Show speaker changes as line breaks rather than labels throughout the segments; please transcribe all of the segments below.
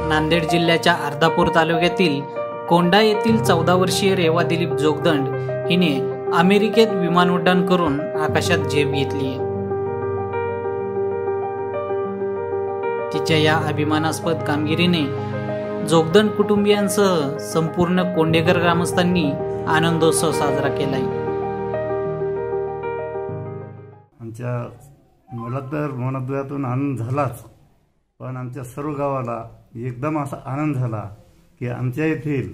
नांदेड जिल्ह्याच्या अर्धापूर तालुक्यातील कोंढा येथील 14 वर्षीय रेवा दिलीप जोगदंड हिने अमेरिकेत विमान उड्डाण करून आकाशात झेप घेतली आहे। तिच्या या अभिमानास्पद कामगिरीने जोगदंड कुटुंबियांसह संपूर्ण कोंढेकर ग्रामस्थांनी आनंदोत्सव साजरा केलाय।
आमच्या मला तर मनोदयातून आनंद झालाच, पण आमच्या सर्व गावाला एकदम असा आनंद झाला की आमच्या येथील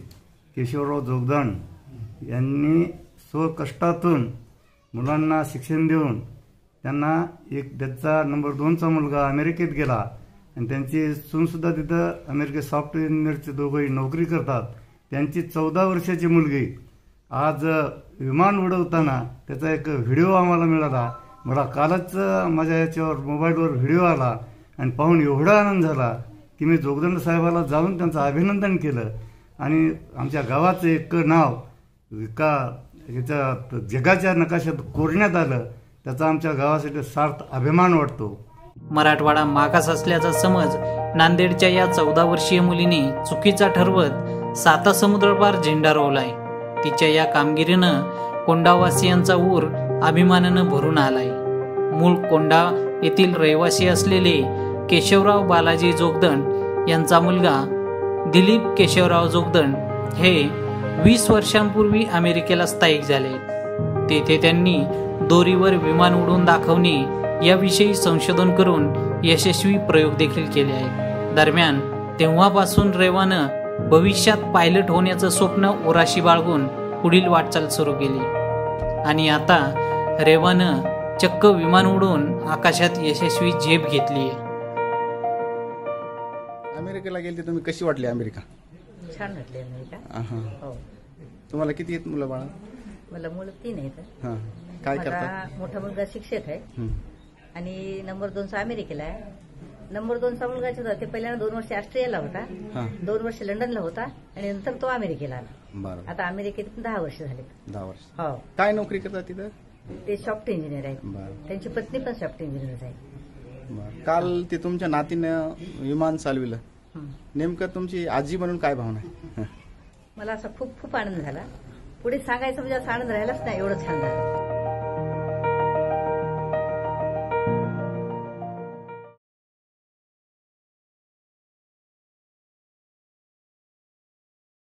केशवराव जोगदंड यांनी स्वकष्टातून मुलांना शिक्षण देऊन त्यांना त्याचा नंबर 2चा मुलगा अमेरिकेत गेला आणि त्यांची सूनसुद्धा तिथं अमेरिकेत सॉफ्टवेअर इंजिनियरचे दोघंही नोकरी करतात। त्यांची 14 वर्षाची मुलगी आज विमान उडवताना त्याचा एक व्हिडिओ आम्हाला मिळाला। मला कालच माझ्या याच्यावर मोबाईलवर व्हिडिओ आला आणि पाहून एवढा आनंद झाला की मी जोगदंड साहेबाला जाऊन त्यांचं अभिनंदन केलं आणि आमच्या गावाचं एक नाव याच्या जगाच्या नकाशात कोरण्यात आलं, त्याचा आमच्या गावासाठी सार्थ अभिमान वाटतो।
मराठवाडा मागास असल्याचा समज नांदेडच्या या 14 वर्षीय मुलीने चुकीचा ठरवत 7 समुद्रपार झेंडा रोवलाय। तिच्या या कामगिरीनं कोंढावासियांचा ऊर अभिमानानं भरून आलाय। मूळ कोंढा येथील रहिवासी असलेले केशवराव बालाजी जोगदंड यांचा मुलगा दिलीप केशवराव जोगदंड हे 20 वर्षांपूर्वी अमेरिकेला स्थायिक झाले। तेथे त्यांनी दोरीवर विमान उडवून दाखवणे याविषयी संशोधन करून यशस्वी प्रयोग देखील केले आहेत। दरम्यान तेव्हापासून रेवानं भविष्यात पायलट होण्याचं स्वप्न उराशी बाळगून पुढील वाटचाल सुरू केली आणि आता रेवानं चक्क विमान उडवून आकाशात यशस्वी झेप घेतली आहे।
अमेरिकेला गेले तुम्ही, कशी वाटली अमेरिका?
छान वाटली अमेरिका। हो।
तुम्हाला किती आहेत मुलं बाळा?
मला मुलं 3 आहेत।
हां, काय करतात?
मोठा मुलगा शिक्षक आहे आणि नंबर 2चा अमेरिकेला आहे। नंबर 2चा मुलगा होता ते पहिल्यांदा 2 वर्ष ऑस्ट्रेलियाला होता, 2 वर्ष लंडनला होता आणि नंतर तो अमेरिकेला आला।
बरं,
आता अमेरिकेत 10 वर्ष झाले।
10 वर्ष।
हो।
काय नोकरी करतात तिथं?
ते सॉफ्टवेअर इंजिनियर आहेत। त्यांची पत्नी पण सॉफ्टवेअर इंजिनियर आहे।
बरं, काल ते तुमच्या नातीनं विमान चालविलं, नेमकं तुमची आजी म्हणून काय भावना आहे?
मला असा खूप खूप आनंद झाला। पुढे सांगायचं म्हणजे असा आनंद राहिलाच नाही, एवढं छान झालं।